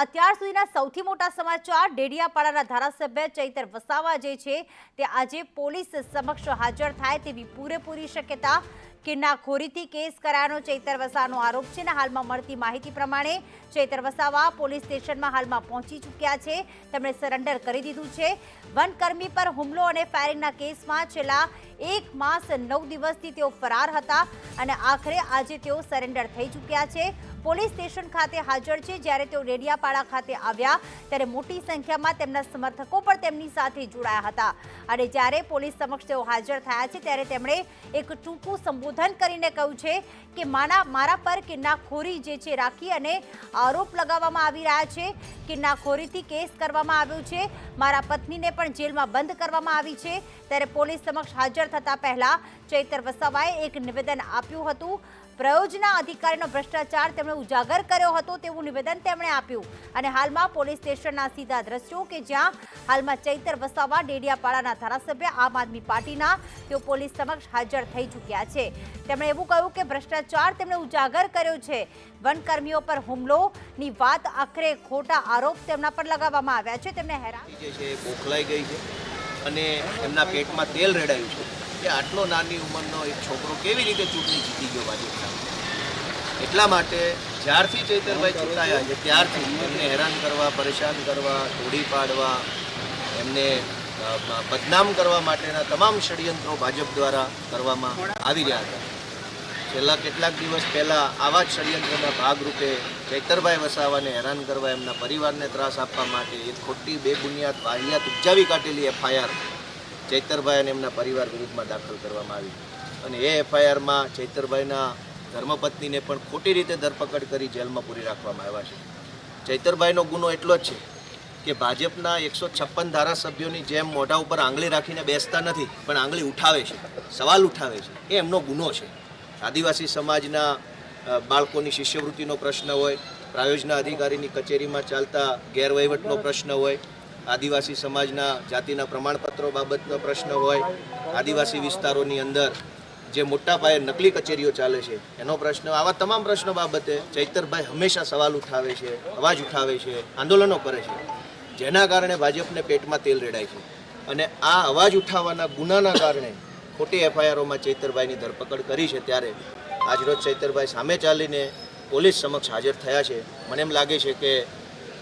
અત્યાર સુધીના સૌથી મોટા સમાચાર ડેડિયાપાડાના ધારાસભ્ય ચૈતર વસાવા જે છે તે આજે પોલીસ સમક્ષ હાજર થાય તેવી પૂરેપૂરી શક્યતા કિન્નાખોરીથી કેસ કરાયાનો ચૈતર વસાવાનો આરોપ છે અને હાલમાં મળતી માહિતી પ્રમાણે ચૈતર વસાવા પોલીસ સ્ટેશનમાં હાલમાં પહોંચી ચૂક્યા છે। તેમણે સરેન્ડર કરી દીધું છે। વનકર્મી પર હુમલો અને ફાયરિંગના કેસમાં છેલ્લા 1 માસ 9 દિવસથી તેઓ ફરાર હતા અને આખરે આજે તેઓ સરેન્ડર થઈ ચૂક્યા છે। પોલીસ સ્ટેશન ખાતે હાજર છે। જ્યારે તેઓ ડેડિયાપાડા ખાતે આવ્યા ત્યારે મોટી સંખ્યામાં તેમના સમર્થકો પણ તેમની સાથે જોડાયા હતા અને જ્યારે પોલીસ સમક્ષ તેઓ હાજર થયા છે ત્યારે તેમણે એક ટૂંકું સંબોધન કરીને કહ્યું છે કે મારા પર કિન્નાખોરી જે છે રાખી અને આરોપ લગાવવામાં આવી રહ્યા છે। કિન્નાખોરીથી કેસ કરવામાં આવ્યો છે। મારા પત્નીને પણ જેલમાં બંધ કરવામાં આવી છે। ત્યારે પોલીસ સમક્ષ હાજર થતા પહેલા ચૈતર વસાવાએ એક નિવેદન આપ્યું હતું। પ્રયોજના અધિકારીનો ભ્રષ્ટાચાર તેમણે ઉજાગર કર્યો હતો તેવું નિવેદન તેમણે આપ્યું અને હાલમાં પોલીસ સ્ટેશનના સીધા દ્રશ્યો કે જ્યાં હાલમાં ચૈતર વસાવા ડેડિયાપાડાના ધારાસભ્ય આમ આદમી પાર્ટીના તેઓ પોલીસ સમક્ષ હાજર થઈ ચૂક્યા છે। તેમણે એવું કહ્યું કે ભ્રષ્ટાચાર તેમણે ઉજાગર કર્યો છે। વનકર્મીઓ પર હુમલોની વાત આખરે ખોટા આરોપ તેમના પર લગાવવામાં આવ્યા છે। તેમને હેરાન બોખલાઈ ગઈ છે અને એમના પેટમાં તેલ રેડાયું છે કે આટલો નાની ઉંમરનો એક છોકરો કેવી રીતે ચૂંટણી જીતી ગયો ભાજપ સામે। એટલા માટે જ્યારથી ચૈતરભાઈ ચૂંટાયા છે ત્યારથી એમને હેરાન કરવા, પરેશાન કરવા, તોડી પાડવા, એમને બદનામ કરવા માટેના તમામ ષડયંત્રો ભાજપ દ્વારા કરવામાં આવી રહ્યા હતા। છેલ્લા કેટલાક દિવસ પહેલાં આવા જ ષડયંત્રના ભાગરૂપે ચૈતરભાઈ વસાવાને હેરાન કરવા, એમના પરિવારને ત્રાસ આપવા માટે એક ખોટી બેબુનિયાદ વાહિયાત ઉપજાવી કાઢેલી FIR ચૈતરભાઈ અને એમના પરિવાર વિરુદ્ધમાં દાખલ કરવામાં આવી અને એ FIRમાં ચૈતરભાઈના ધર્મપત્નીને પણ ખોટી રીતે ધરપકડ કરી જેલમાં પૂરી રાખવામાં આવ્યા છે। ચૈતરભાઈનો ગુનો એટલો જ છે કે ભાજપના 156 ધારાસભ્યોની જેમ મોઢા ઉપર આંગળી રાખીને બેસતા નથી પણ આંગળી ઉઠાવે છે, સવાલ ઉઠાવે છે, એ એમનો ગુનો છે। આદિવાસી સમાજના બાળકોની શિષ્યવૃત્તિનો પ્રશ્ન હોય, પ્રયોજના અધિકારીની કચેરીમાં ચાલતા ગેરવહીવટનો પ્રશ્ન હોય, આદિવાસી સમાજના જાતિના પ્રમાણપત્રો બાબતનો પ્રશ્ન હોય, આદિવાસી વિસ્તારોની અંદર જે મોટા પાયે નકલી કચેરીઓ ચાલે છે એનો પ્રશ્ન, આવા તમામ પ્રશ્નો બાબતે ચૈતરભાઈ હંમેશા સવાલ ઉઠાવે છે, અવાજ ઉઠાવે છે, આંદોલનો કરે છે, જેના કારણે ભાજપને પેટમાં તેલ રેડાય છે અને આ અવાજ ઉઠાવવાના ગુનાના કારણે ખોટી FIRઓમાં ચૈતરભાઈની ધરપકડ કરી છે। ત્યારે આજરોજ ચૈતરભાઈ સામે ચાલીને પોલીસ સમક્ષ હાજર થયા છે। મને એમ લાગે છે કે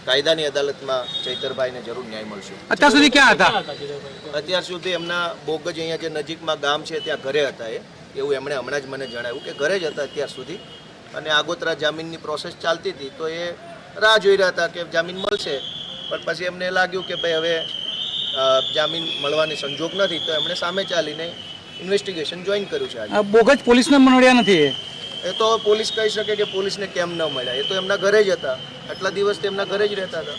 કાયદાની અદાલતમાં ચૈતરભાઈને જરૂર ન્યાય મળશે। અત્યાર સુધી ક્યાં હતા? અત્યાર સુધી એમના બોગજ અહીંયા જે નજીકમાં ગામ છે ત્યાં ઘરે હતા એવું એમણે હમણાં જ મને જણાવ્યું કે ઘરે જ હતા અત્યાર સુધી અને આગોતરા જામીનની પ્રોસેસ ચાલતી હતી તો એ રાહ જોઈ રહ્યા હતા કે જામીન મળશે, પણ પછી એમને લાગ્યું કે ભાઈ હવે જામીન મળવાની સંજોગ નથી તો એમણે સામે ચાલીને ઇન્વેસ્ટિગેશન જોઈન કર્યું છે। આજે બોગજ પોલીસને મળ્યા નથી એ તો પોલીસ કહી શકે કે પોલીસને કેમ ન મળ્યા, એ તો એમના ઘરે જ હતા, આટલા દિવસ તેમના ઘરે જ રહેતા હતા।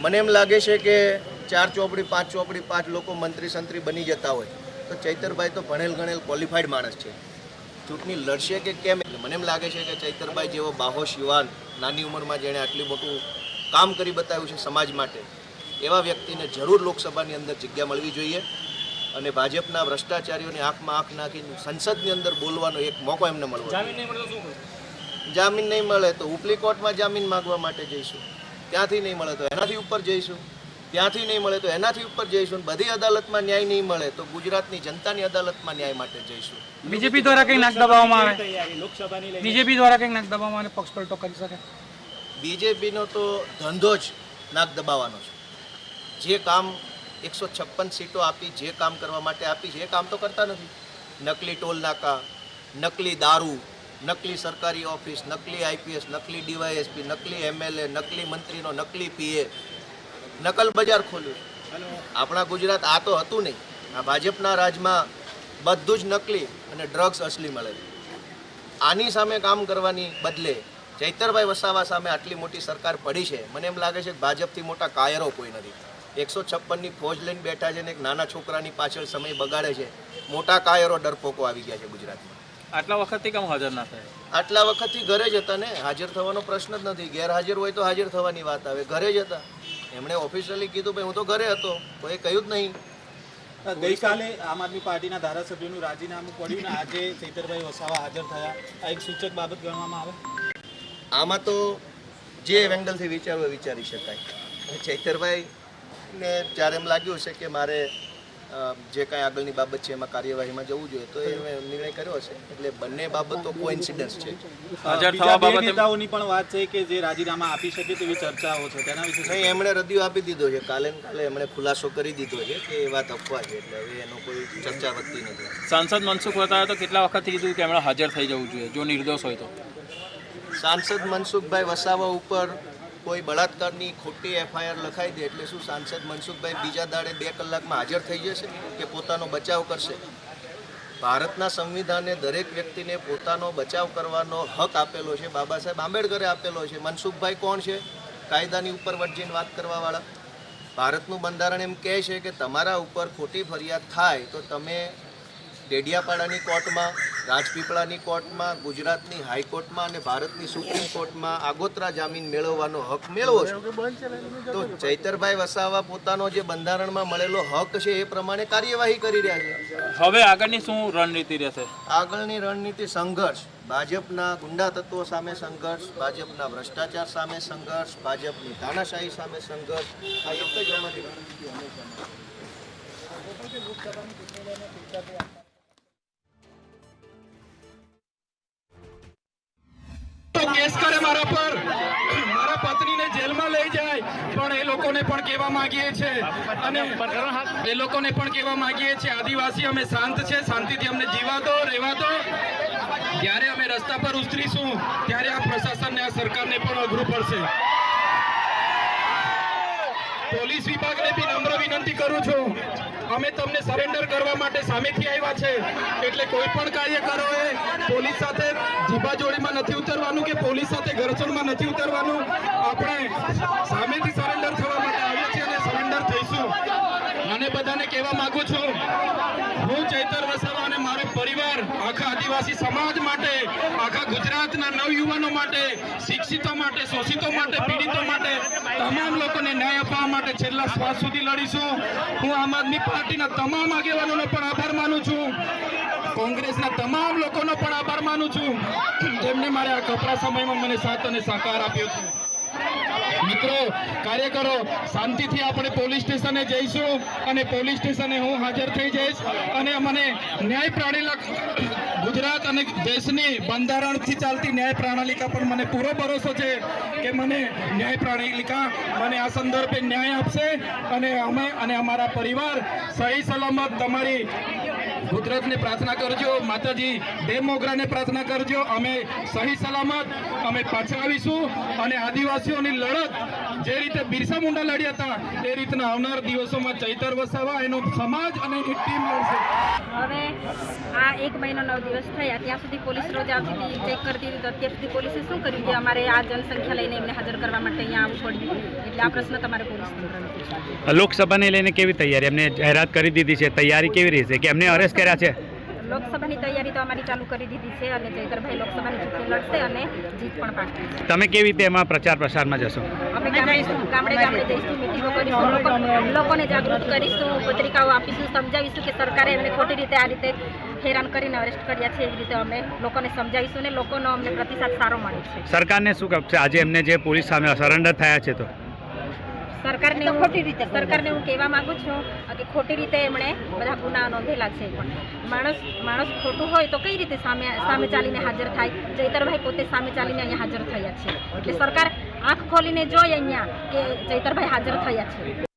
મને એમ લાગે છે કે 4 ચોપડી 5 ચોપડી 5 લોકો મંત્રી સંત્રી બની જતા હોય તો ચૈતરભાઈ તો ભણેલ ગણેલ ક્વોલિફાઈડ માણસ છે, ચૂંટણી લડશે કે કેમ? મને એમ લાગે છે કે ચૈતરભાઈ જેવો બાહોશ યુવાન નાની ઉંમરમાં જેણે આટલું મોટું કામ કરી બતાવ્યું છે સમાજ માટે, એવા વ્યક્તિને જરૂર લોકસભાની અંદર જગ્યા મળવી જોઈએ અને ભાજપના ભ્રષ્ટાચારીઓની આંખમાં આંખ નાખીને સંસદની અંદર બોલવાનો એક મોકો એમને મળવો જોઈએ। જામીન નહીં મળે તો ઉપલી કોર્ટમાં જામીન માંગવા માટે જઈશું, ત્યાંથી નહીં મળે તો એનાથી ઉપર જઈશું, ત્યાંથી નહીં મળે તો એનાથી ઉપર જઈશું, બધી અદાલતમાં ન્યાય નહીં મળે તો ગુજરાતની જનતાની અદાલતમાં ન્યાય માટે જઈશું। બીજેપી દ્વારા કંઈક નાક દબાવવામાં આવે, બીજેપી દ્વારા કંઈક નાક દબાવવામાં આવે, પક્ષ પલટો કરી શકે? બીજેપીનો તો ધંધો જ નાક દબાવવાનો છે। જે કામ 156 સીટો આપી, જે કામ કરવા માટે આપી છે એ કામ તો કરતા નથી। નકલી ટોલ નાકા, નકલી દારૂ, નકલી સરકારી ઓફિસ, નકલી IPS, નકલી DYSP, નકલી MLA, નકલી મંત્રીનો નકલી PA, નકલ બજાર ખોલ્યું આપણા ગુજરાત। આ તો હતું નહીં, આ ભાજપના રાજમાં બધું જ નકલી અને ડ્રગ્સ અસલી મળે। આની સામે કામ કરવાની બદલે ચૈતરભાઈ વસાવા સામે આટલી મોટી સરકાર પડી છે, મને એમ લાગે છે કે ભાજપથી મોટા કાયરો કોઈ નથી। 156ની ફોજ લઈને બેઠા છે ને એક નાના છોકરાની પાછળ સમય બગાડે છે। મોટા કાયરો ડરપોકો આવી ગયા છે ગુજરાતમાં। આટલા વખતથી કેમ હાજર ના થાય? આટલા વખતથી ઘરે જ હતા ને, હાજર થવાનો પ્રશ્ન જ નથી। ગેરહાજર હોય તો હાજર થવાની વાત આવે, ઘરે જ હતા। એમણે ઓફિશિયલી કીધું ભાઈ હું તો ઘરે હતો, કોઈ કહ્યું જ નહીં। ગઈકાલે આમ આદમી પાર્ટીના ધારાસભ્યનું રાજીનામું પડ્યું ને આજે ચૈતરભાઈ વસાવા હાજર થયા, આ એક સૂચક બાબત ગણવામાં આવે? આમાં તો જે એંગલથી વિચારવું એ વિચારી શકાય. અને ચૈતરભાઈને જ્યારે એમ લાગ્યું છે કે મારે જે કાંઈ આગળની બાબત છે એમાં કાર્યવાહીમાં જવું જોઈએ તો એ નિર્ણય કર્યો હશે. એટલે બંને બાબતો કોઇન્સિડન્સ છે. બીજા બે નેતાઓની પણ વાત છે કે જે રાજીનામા આપી શકે તેવી ચર્ચાઓ છે, તેના વિશે નહીં, એમણે રદિયો આપી દીધો છે. કાલે ને કાલે એમણે ખુલાસો કરી દીધો છે કે એ વાત અફવા છે. એટલે હવે એનો કોઈ ચર્ચા વધતી નથી. સાંસદ મનસુખ વસાવાએ તો કેટલા વખતથી કીધું કે એમણે હાજર થઈ જવું જોઈએ જો નિર્દોષ હોય તો. સાંસદ મનસુખભાઈ વસાવા ઉપર કોઈ બળાત્કારની ખોટી એફઆઈઆર લખાઈ દે એટલે શું સાંસદ મનસુખભાઈ બીજા દાડે 2 કલાકમાં હાજર થઈ જશે કે પોતાનો બચાવ કરશે? ભારતના સંવિધાને દરેક વ્યક્તિને પોતાનો બચાવ કરવાનો હક આપેલો છે. બાબા સાહેબ આંબેડકરે આપેલો છે. મનસુખભાઈ કોણ છે? કાયદાની ઉપર વટજીને વાત કરવાવાળા. ભારતનું બંધારણ એમ કહે છે કે તમારા ઉપર ખોટી ફરિયાદ થાય તો તમે ડેડિયાપાડાની કોર્ટમાં, રાજપીપળાની કોર્ટમાં, ગુજરાતની હાઈકોર્ટમાં અને ભારતની સુપ્રીમ કોર્ટમાં આગોતરા જામીન મેળવવાનો હક મેળવો છો. તો ચૈતરભાઈ વસાવા પોતાનો જે બંધારણમાં મળેલો હક છે એ પ્રમાણે કાર્યવાહી કરી રહ્યા છે. હવે આગળની શું રણનીતિ રહેશે? આગળની રણનીતિ સંઘર્ષ. ભાજપના ગુંડા તત્વો સામે સંઘર્ષ, ભાજપના ભ્રષ્ટાચાર સામે સંઘર્ષ, ભાજપની તાનાશાહી સામે સંઘર્ષ. આ એક જ અમારી કેસ કરે મારા પર, મારા પત્નીને જેલમાં લઈ જાય, પણ એ લોકોને પણ કહેવા માંગીએ છીએ અને એ લોકોને પણ કહેવા માંગીએ છીએ આદિવાસી અમે શાંત છે, શાંતિથી અમને જીવા દો, રહેવા દો. જ્યારે અમે રસ્તા પર ઉતરીશું ત્યારે આ પ્રશાસનને, આ સરકારને પણ અઘરું પડશે. પોલીસ વિભાગને બી નમ્ર વિનંતી કરું છું, અમે તમને સરેન્ડર કરવા માટે સામેથી આવ્યા છે. એટલે કોઈ પણ કાર્યકરોએ પોલીસ સાથે જીબાજોડીમાં નથી ઉતરવાનું કે પોલીસ સાથે ઘર્ષણમાં નથી ઉતરવાનું. આપણે સામેથી સરેન્ડર થવા માટે આવ્યા છીએ અને સરેન્ડર થઈશું. અને બધાને કહેવા માંગુ છું, હું ચૈતર વસાવા અને મારો પરિવાર આખા આદિવાસી સમાજ માટે, આખા ગુજરાતના નવયુવાનો માટે, શિક્ષિતો માટે, શોષિતો માટે, પીડિતો માટે, તમામ લોકોને ન્યાય અપાવવા માટે છેલ્લા શ્વાસ સુધી લડીશું. હું આમ આદમી પાર્ટીના તમામ આગેવાનોનો પણ આભાર માનું છું, કોંગ્રેસના તમામ લોકોનો પણ આભાર માનું છું જેમને મારે આ કપરા સમયમાં મને સાથ અને સહકાર આપ્યો છે. મિત્રો, કાર્યકરો, શાંતિથી આપણે પોલીસ સ્ટેશને જઈશું અને પોલીસ સ્ટેશને હું હાજર થઈ જઈશ અને મને ન્યાય પ્રણાલી, ગુજરાત અને દેશની બંધારણથી ચાલતી ન્યાય પ્રણાલિકા પર મને પૂરો ભરોસો છે કે મને ન્યાય પ્રણાલિકા મને આ સંદર્ભે ન્યાય આપશે અને અમે અને અમારા પરિવાર સહી સલામત તમારી કુદરતને પ્રાર્થના કરજો, માતાજી બે મોગરાને પ્રાર્થના કરજો. અમે સહી સલામત અમે પાછા આવીશું અને આદિવાસીઓની લડત જે રીતે બિરસા મુંડા લડ્યા હતા એ રીતના આવનાર દિવસોમાં ચૈતર વસાવા, એનો સમાજ અને એની ટીમ લડશે. હવે આ 1 મહિનો 9 દિવસ થયા, ત્યાં સુધી પોલીસ રોજ આવતી હતી, ચેક કરતી હતી, તો અત્યાર સુધી પોલીસે શું કર્યું કે અમારે આ જનસંખ્યા લઈને એમને હાજર કરવા માટે અહીંયા આવવું પડ્યું. એટલે આ પ્રશ્ન તમારે પોલીસ તંત્રને પૂછવાનો. લોકસભાને લઈને કેવી તૈયારી? એમને જાહેરાત કરી દીધી છે, તૈયારી કેવી રહેશે કે એમને અરેસ્ટ કર્યા છે? લોકસભાની તૈયારી તો અમારી ચાલુ કરી દીધી છે અને ચૈતરભાઈ લોકસભાની ચૂંટણી લડશે અને જીત પણ પાકવી છે. તમે કેવી રીતે એમાં પ્રચાર પ્રસારમાં જશો? અમે ગામડે જઈશું, મિટિંગો કરીશું, લોકોને જાગૃત કરીશું, પત્રિકાઓ આપીશું, સમજાવીશું કે સરકારે એમને ખોટી રીતે આ રીતે હેરાન કરીને અરેસ્ટ કર્યા છે. એવી રીતે અમે લોકોને સમજાવીશું અને લોકોનો અમને પ્રતિસાદ સારો મળે છે. સરકારને શું કહેશે આજે એમને જે પોલીસ સામે સરેન્ડર થયા છે? તો સરકારને હું કહેવા માંગુ છું કે ખોટી રીતે એમણે બધા ગુના નોંધેલા છે. પણ માણસ ખોટું હોય તો કઈ રીતે સામે ચાલીને હાજર થાય? ચૈતરભાઈ પોતે સામે ચાલીને અહીંયા હાજર થયા છે. એટલે સરકાર આંખ ખોલીને જોઈ અહીંયા કે ચૈતરભાઈ હાજર થયા છે.